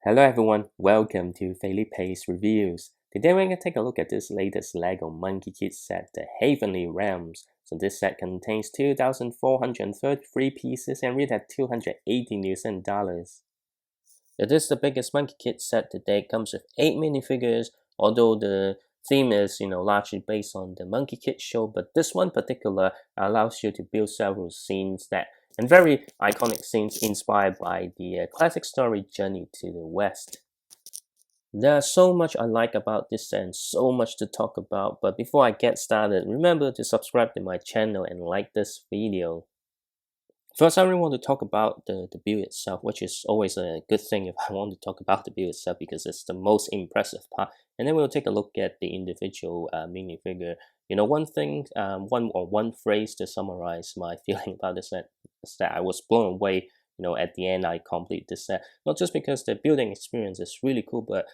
Hello everyone, welcome to Felipe's Reviews. Today we're going to take a look at this latest LEGO Monkie Kid set, the Heavenly Realms. So this set contains 2,433 pieces and read at $280. It is the biggest Monkie Kid set to date, comes with 8 minifigures, although the theme is largely based on the Monkey Kid show, but this one particular allows you to build several scenes and very iconic scenes inspired by the classic story Journey to the West. There's so much I like about this and so much to talk about, but before I get started, remember to subscribe to my channel and like this video. First, I really want to talk about the build itself, which is always a good thing if I want to talk about the build itself because it's the most impressive part. And then we'll take a look at the individual minifigure. One phrase to summarize my feeling about this set is that I was blown away. At the end, I complete this set. Not just because the building experience is really cool, but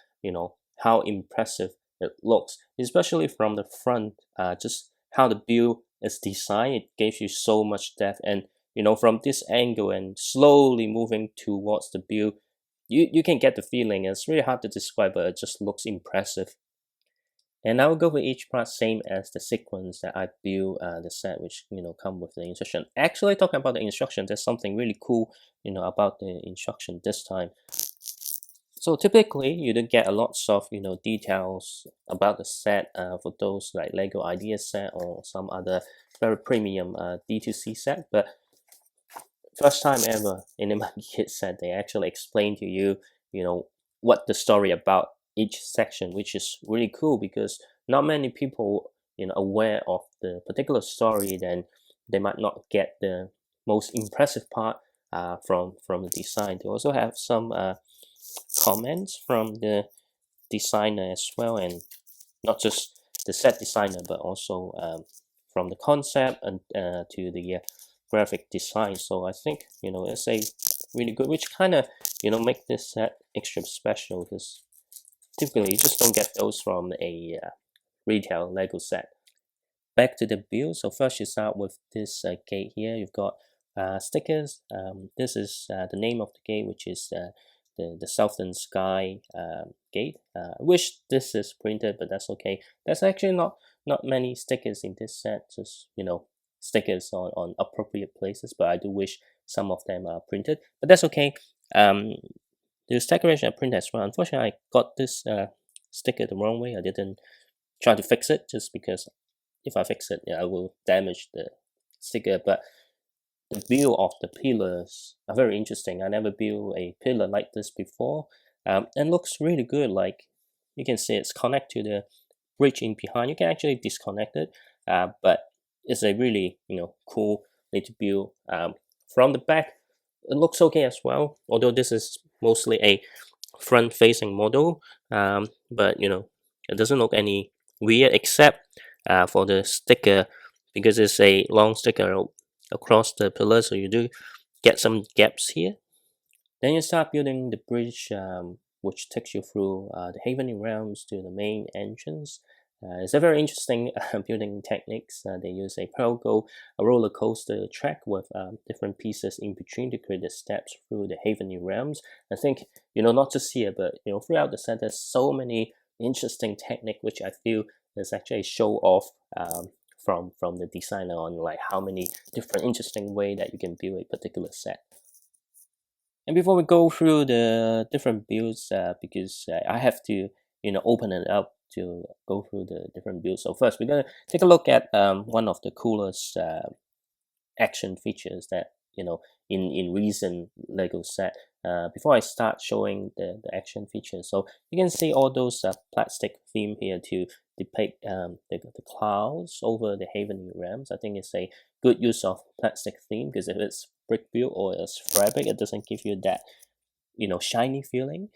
how impressive it looks, especially from the front. Just how the build is designed, it gives you so much depth and from this angle and slowly moving towards the build, you can get the feeling. It's really hard to describe, but it just looks impressive. And I will go for each part same as the sequence that I build the set, which come with the instruction. Actually, talking about the instruction, there's something really cool about the instruction this time. So typically, you don't get a lot of details about the set for those like Lego Idea set or some other very premium D2C set, but first time ever in a Monkey Kid set, they actually explain to you, what the story about each section, which is really cool because not many people, aware of the particular story. Then they might not get the most impressive part from the design. They also have some comments from the designer as well, and not just the set designer, but also from the concept and to the graphic design. So I think it's a really good, which kind of make this set extra special because typically you just don't get those from a retail Lego set. Back to the build. So first you start with this gate here. You've got stickers. This is the name of the gate, which is the Southern Sky gate. I wish this is printed, but that's okay. There's actually not many stickers in this set, just stickers on appropriate places, but I do wish some of them are printed, but that's okay. This decoration I printed as well. Unfortunately, I got this sticker the wrong way. I didn't try to fix it just because if I fix it, I will damage the sticker. But the build of the pillars are very interesting. I never built a pillar like this before, and looks really good. Like you can see, it's connected to the bridge in behind. You can actually disconnect it, but it's a really cool way to build. From the back, it looks okay as well. Although this is mostly a front-facing model, but it doesn't look any weird except for the sticker because it's a long sticker across the pillar, so you do get some gaps here. Then you start building the bridge, which takes you through the Heavenly Realms to the main entrance. It's a very interesting building techniques. They use a roller coaster track with different pieces in between to create the steps through the Heavenly Realms. I think not just here, but throughout the set, there's so many interesting technique which I feel is actually a show off from the designer on like how many different interesting way that you can build a particular set. And before we go through the different builds, because I have to open it up to go through the different builds. So first we're gonna take a look at one of the coolest action features that in recent Lego set. Before I start showing the action features, so you can see all those plastic theme here to depict the clouds over the Heavenly Realms. I think it's a good use of plastic theme because if it's brick build or it's fabric, it doesn't give you that shiny feeling.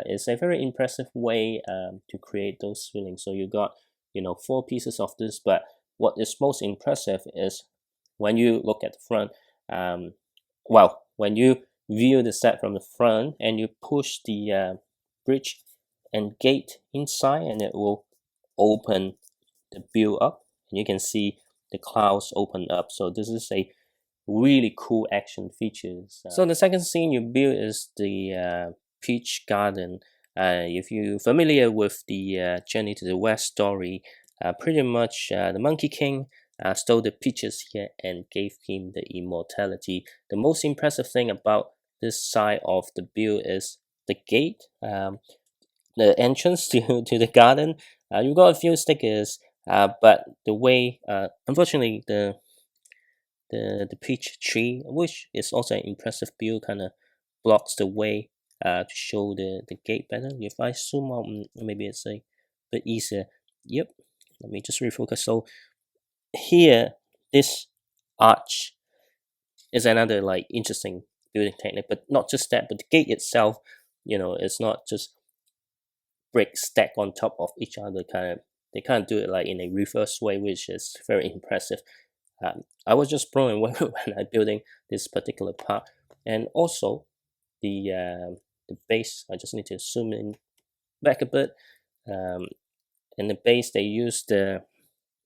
It's a very impressive way to create those feelings. So you got 4 pieces of this, but what is most impressive is when you look at the front. When you view the set from the front and you push the bridge and gate inside, and it will open the build up, and you can see the clouds open up. So this is a really cool action features. So the second scene you build is the peach garden. If you're familiar with the Journey to the West story, pretty much the Monkey King stole the peaches here and gave him the immortality. The most impressive thing about this side of the build is the gate, the entrance to the garden. You got a few stickers, but the way, unfortunately, the peach tree, which is also an impressive build, kind of blocks the way to show the gate better. If I zoom out, maybe it's a bit easier. Yep, let me just refocus. So here, this arch is another like interesting building technique, but not just that, but the gate itself, it's not just bricks stacked on top of each other. They kind of do it like in a reverse way, which is very impressive. I was just blown away when I building this particular part, and also the base. I just need to zoom in back a bit. In the base, they use the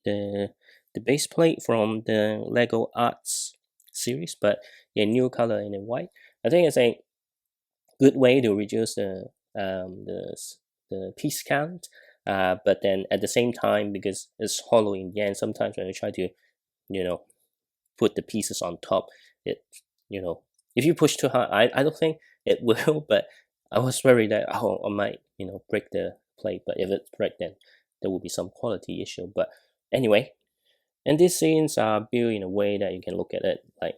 the base plate from the Lego Arts series, but in new color and in white. I think it's a good way to reduce the piece count. But then at the same time, because it's hollow in the end, sometimes when you try to you know put the pieces on top, it you know if you push too hard, I don't think it will, but I was worried that I might break the plate, but if it break, then there will be some quality issue. But anyway, and these scenes are built in a way that you can look at it like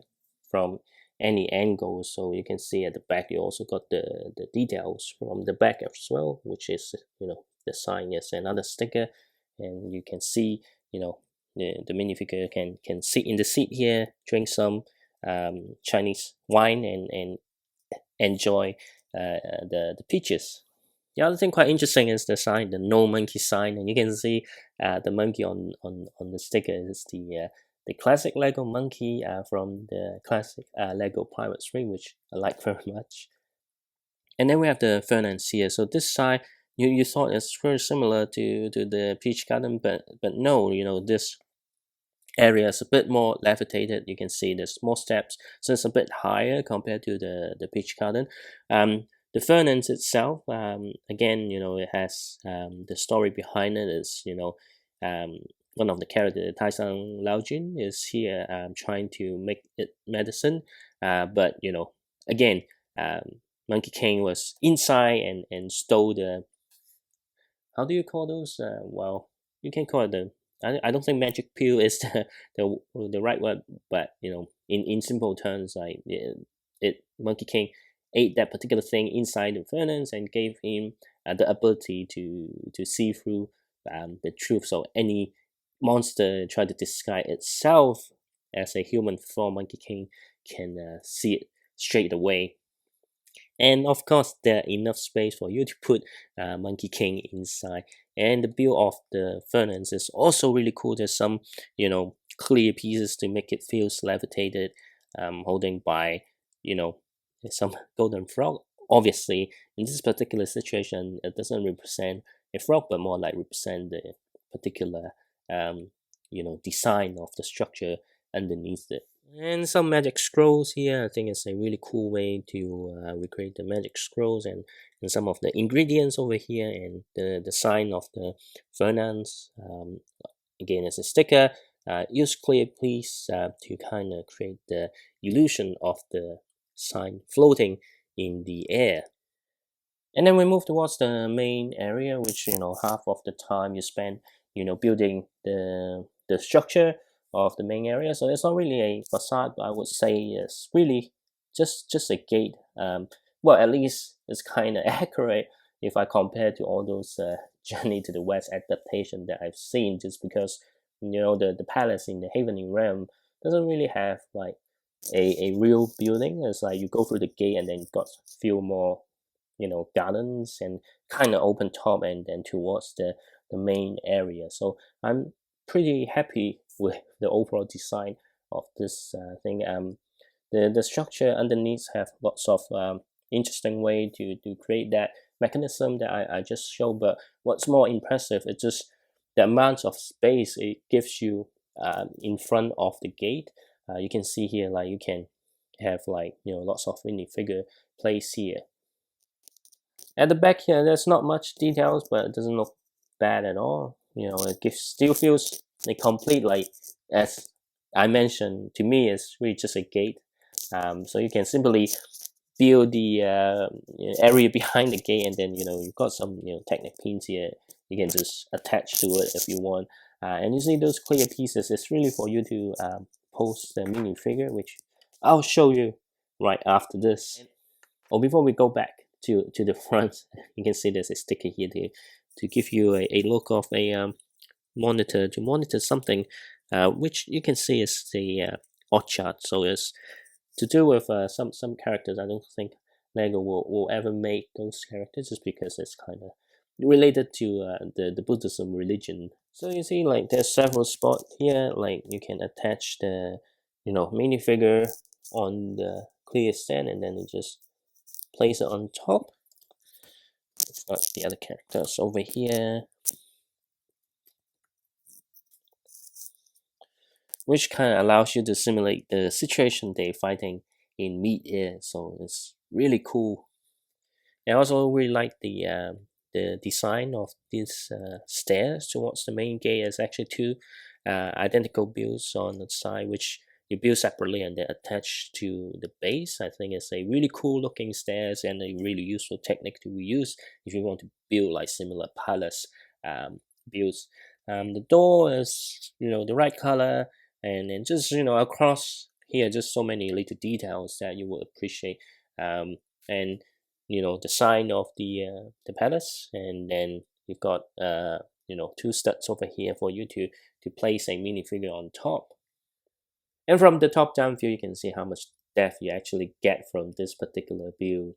from any angle. So you can see at the back, you also got the details from the back as well, which is, the sign is another sticker. And you can see, the minifigure can sit in the seat here, drink some Chinese wine and enjoy the peaches. The other thing quite interesting is the sign, the no monkey sign, and you can see the monkey on the sticker is the classic Lego monkey from the classic Lego Pirate 3, which I like very much. And then we have the Furnance here. So this side, you thought it's very similar to the Peach Garden, but no, this area is a bit more levitated. You can see there's more steps, so it's a bit higher compared to the Peach Garden. The Furnance itself, again, it has the story behind it is, one of the characters, Taisang Laojun, is here trying to make it medicine. But, again, Monkey King was inside and stole the, how do you call those? Well, you can call it I don't think magic pill is the right word, but in simple terms, like Monkey King ate that particular thing inside the furnace and gave him the ability to see through the truth. So any monster try to disguise itself as a human form, Monkey King can see it straight away. And of course, there enough space for you to put Monkey King inside. And the build of the furnace is also really cool. There's some, clear pieces to make it feel levitated, holding by, some golden frog. Obviously, in this particular situation, it doesn't represent a frog, but more like represent the particular, design of the structure underneath it. And some magic scrolls here. I think it's a really cool way to recreate the magic scrolls and some of the ingredients over here and the sign of the Furnance. Again, it's a sticker. Use clear please to kind of create the illusion of the sign floating in the air. And then we move towards the main area, which half of the time you spend building the structure of the main area. So it's not really a facade, but I would say it's really just a gate. Well, at least it's kind of accurate if I compare to all those Journey to the West adaptation that I've seen. Just because the palace in the Havening Realm doesn't really have like a real building. It's like you go through the gate and then you got few more gardens and kind of open top and then towards the main area. So I'm pretty happy with the overall design of this thing. The structure underneath have lots of interesting way to create that mechanism that I just showed. But what's more impressive is just the amount of space it gives you in front of the gate. You can see here, like you can have like lots of minifigure placed here. At the back here, there's not much details, but it doesn't look bad at all. It still feels like complete. Like as I mentioned, to me, it's really just a gate. So you can simply build the area behind the gate, and then you've got some Technic pins here. You can just attach to it if you want. And you see those clear pieces. It's really for you to post the minifigure, which I'll show you right after this. Or before we go back to the front, you can see there's a sticker here to give you a look of a monitor, to monitor something, which you can see is the orchard. So it's to do with some characters. I don't think Lego will ever make those characters, just because it's kind of related to the Buddhism religion. So you see, like there's several spots here. Like you can attach the minifigure on the clear stand, and then you just place it on top. It's got the other characters over here, which kind of allows you to simulate the situation they're fighting in mid-air. So it's really cool. I also really like the design of these stairs towards the main gate. It's actually two identical builds on the side, which you build separately and then attach to the base. I think it's a really cool looking stairs and a really useful technique to use if you want to build like similar palace builds. The door is the right color, and then just across here, just so many little details that you will appreciate. And the sign of the palace, and then you've got two studs over here for you to place a minifigure on top. And from the top down view, you can see how much depth you actually get from this particular build.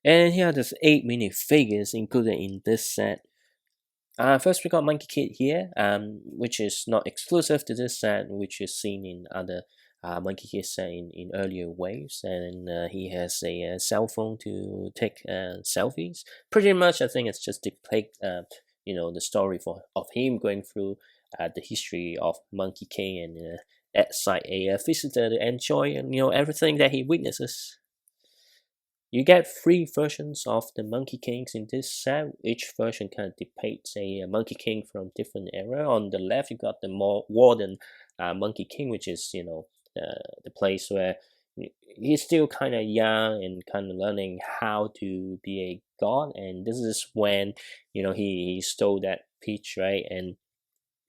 And here are the 8 minifigures included in this set. First we got Monkey Kid here, which is not exclusive to this set, which is seen in other Monkey Kid set in earlier waves, and he has a cell phone to take selfies. Pretty much, I think it's just depict the story of him going through the history of Monkey King, and as like a visitor to enjoy everything that he witnesses. You get 3 versions of the Monkey Kings in this set. Each version kind of depicts a Monkey King from different era. On the left, you got the more modern Monkey King, which is the place where he's still kind of young and kind of learning how to be a god. And this is when he stole that peach, right? And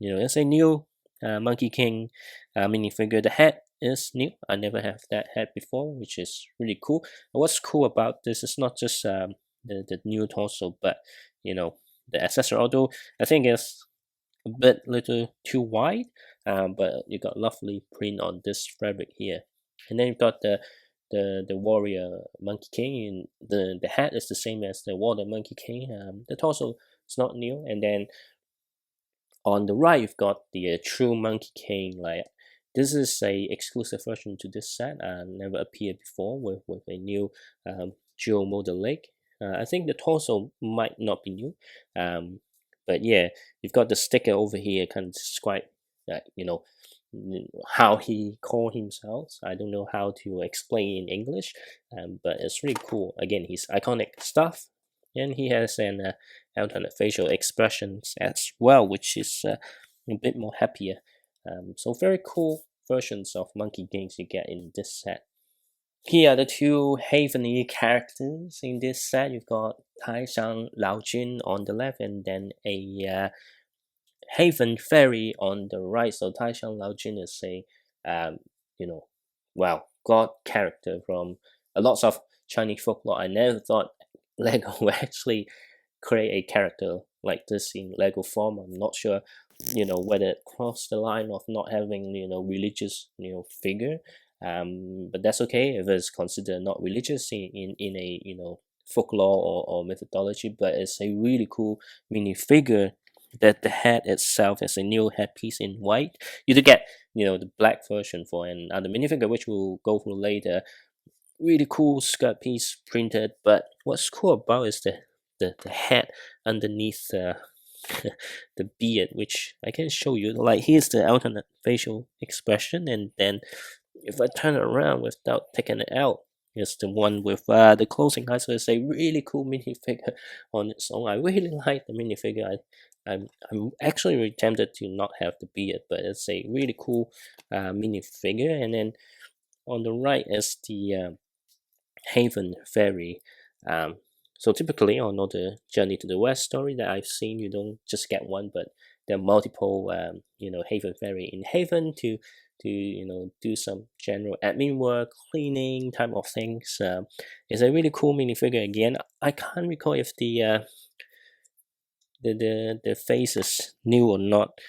it's a new Monkey King minifigure. The head is new. I never have that head before, which is really cool. And what's cool about this is not just the new torso, but the accessory. Although I think it's a bit little too wide, but you got lovely print on this fabric here. And then you've got the warrior Monkey King, and the head is the same as the water Monkey King. The torso is not new, and then on the right, you've got the true Monkey King. Like this is a exclusive version to this set. Never appeared before with a new dual model leg. I think the torso might not be new, but yeah, you've got the sticker over here, kind of describe how he called himself. I don't know how to explain in English, but it's really cool. Again, his iconic stuff, and he has an alternate facial expressions as well, which is a bit more happier. So very cool versions of Monkey Games you get in this set. Here are the 2 Haveny characters in this set. You've got Taishang Laojun on the left, and then a Haven Fairy on the right. So Taishang Laojun is a god character from a lot of Chinese folklore. I never thought Lego would actually create a character like this in Lego form. I'm not sure whether it crossed the line of not having religious figure, but that's okay if it's considered not religious in a folklore or methodology. But it's a really cool minifigure that the head itself is a new headpiece in white. You do get the black version for another minifigure, which we'll go through later. Really cool skirt piece printed, but what's cool about is the head underneath the beard, which I can show you. Like here's the alternate facial expression, and then if I turn it around without taking it out, is the one with the closing eyes. So it's a really cool minifigure on its own. I really like the minifigure. I'm actually really tempted to not have the beard, but it's a really cool minifigure. And then on the right is the Haven Ferry. Um, so typically on all the Journey to the West story that I've seen, you don't just get one, but there are multiple, Haven Ferry in Haven to do some general admin work, cleaning type of things. It's a really cool minifigure. Again, I can't recall if the face is new or not.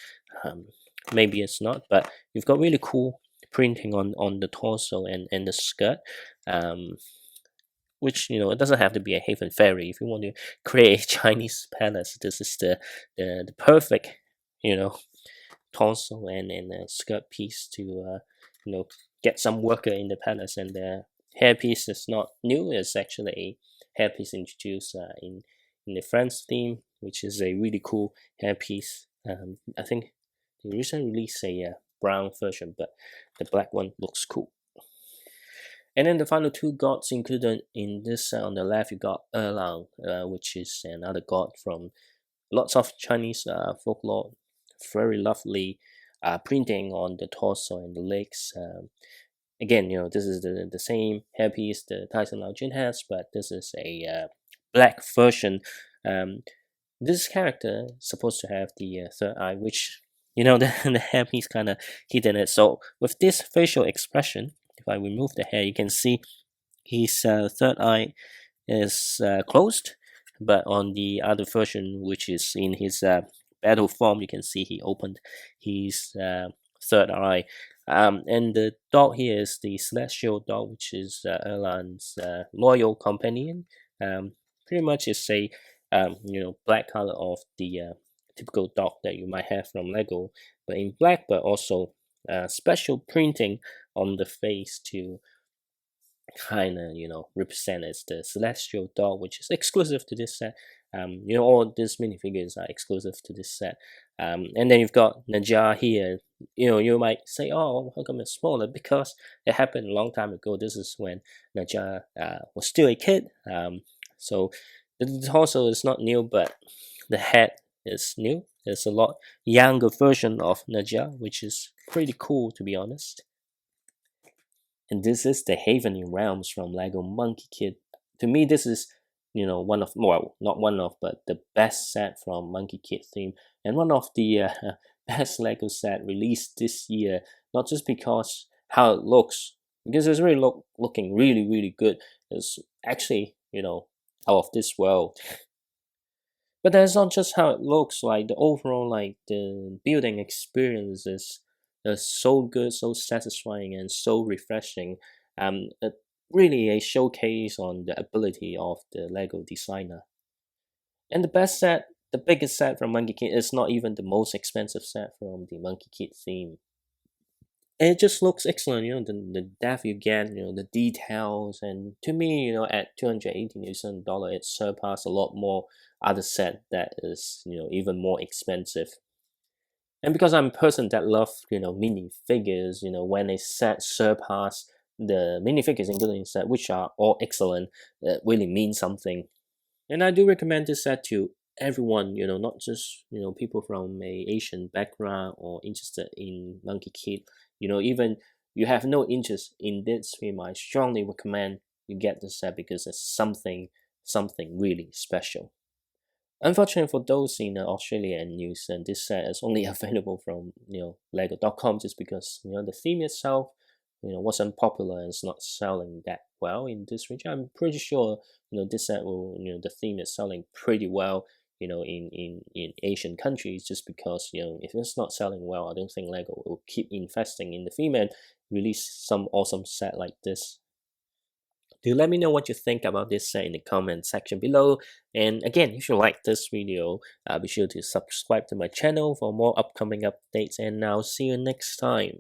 Um, Maybe it's not, but you've got really cool printing on the torso and the skirt. Which it doesn't have to be a Haven Ferry. If you want to create a Chinese palace, this is the perfect you know torso and a skirt piece to get some worker in the palace. And the hairpiece is not new. It's actually a hairpiece introduced in the France theme, which is a really cool hairpiece. I think they recently released a brown version, but the black one looks cool. And then the final two gods included in this set on the left, you got Erlang, which is another god from lots of Chinese folklore. Very lovely printing on the torso and the legs. Again, this is the same hairpiece the Tyson Lao Jin has, but this is a black version. This character is supposed to have the third eye, which the hairpiece kind of hidden it. So with this facial expression, if I remove the hair, you can see his third eye is closed, but on the other version, which is in his battle form, you can see he opened his third eye. And the dog here is the celestial dog, which is Erlan's loyal companion. Pretty much it's a black color of the typical dog that you might have from Lego, but in black, but also special printing on the face to kind of represent as the celestial dog, which is exclusive to this set. All these minifigures are exclusive to this set. And then you've got Naja here. You might say, oh, how come it's smaller? Because it happened a long time ago. This is when Naja was still a kid. So the torso is not new, but the head is new. There's a lot younger version of Naja, which is pretty cool, to be honest. And this is the Haven Realms from LEGO Monkie Kid. To me, this is one of, well, not one of, but the best set from Monkey Kid theme, and one of the best LEGO set released this year. Not just because how it looks, because it's really looking really good. It's actually out of this world. But that's not just how it looks. Like the overall, like the building experience is so good, so satisfying, and so refreshing. Really a showcase on the ability of the Lego designer. And the best set, the biggest set from Monkey Kid is not even the most expensive set from the Monkey Kid theme. It just looks excellent, the depth you get, the details, and to me, at $280 it surpassed a lot more other set that is, even more expensive. And because I'm a person that loves, minifigures, when a set surpass the minifigures including the set, which are all excellent, it really means something. And I do recommend this set to everyone, not just, people from a Asian background or interested in Monkey Kid. Even you have no interest in this film, I strongly recommend you get this set because it's something really special. Unfortunately for those in Australia and New Zealand, this set is only available from Lego.com just because the theme itself wasn't popular and it's not selling that well in this region. I'm pretty sure this set will the theme is selling pretty well in Asian countries, just because if it's not selling well, I don't think Lego will keep investing in the theme and release some awesome set like this. Do let me know what you think about this set in the comment section below. And again, if you like this video, be sure to subscribe to my channel for more upcoming updates, and I'll see you next time.